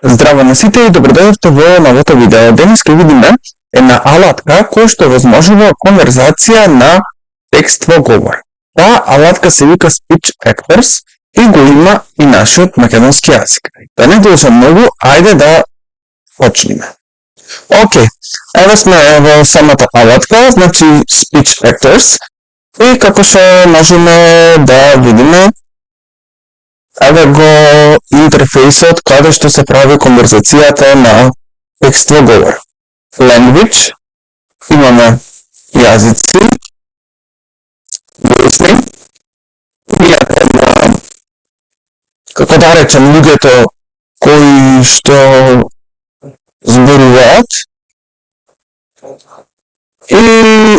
Здраво на сите и добродојавте во новото видео. Денес ќе видиме една алатка која што возможува конверзација на текст во говор. Таа алатка се вика Speech Actors и го има и нашиот македонски јазик. Да не должам многу, ајде да почнеме. Океј, еве сме во самата алатка, значи Speech Actors, и како што можеме да видиме, еве го интерфејсот каде што се прави конверзацијата на текст во говор. Language, имаме јазици, listening, како да речем луѓето кои што зборуваат, и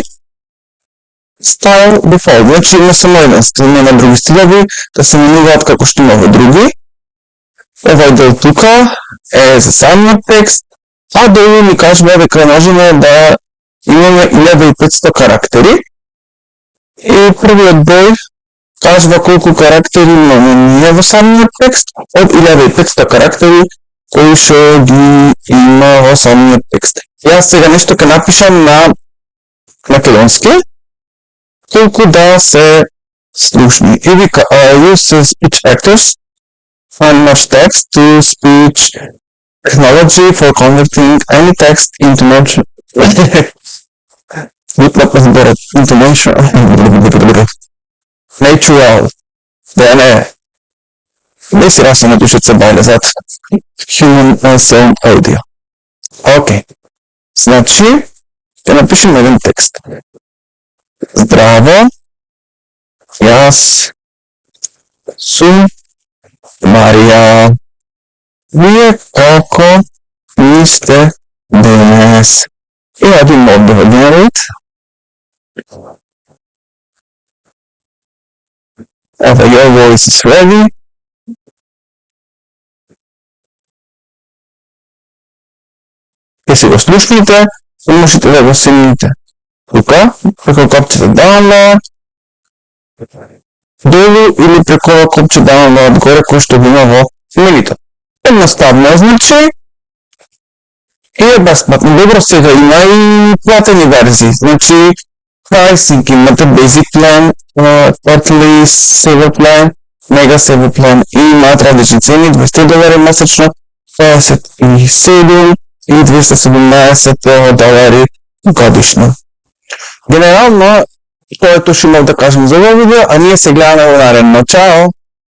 style default, значи има само еден стил, нема други стилови, да се менуваат како што има во други. Овај дел тука е за самиот текст, а долу ни кажува дека можеме да имаме 1500 карактери. И првиот број кажува колку карактери имаме ние во самиот текст, од 1500 карактери кои што ги има во самиот текст. Јас сега нешто ќе напишам на македонски, толку да се слушни. И вика, use speech actors and match text to speech technology for converting any text into natural. Да не си раз напишат се бајле зад human sound audio. Океј. Значи, ќе напишем еден текст. Здраво, јас сум Марија. Вие како ми сте денес? И один мод да generate. Evo, your voice is ready. Ќе си го слушните и можете да го снимите. Тука, преко копчето download, долу или преко копче download горе кој што го има во менито. Едноставно значи и е бесплатно. Добро, сега има и платени верзии. Значи pricing имате basic plan, quarterly saver plan, mega saver plan и имаат различни цени, $200 месечно, 57 и $217 годишно. Генерално, тоа е тоа што имав да кажам за овој видео, а ние се гледаме во наредно. Чао!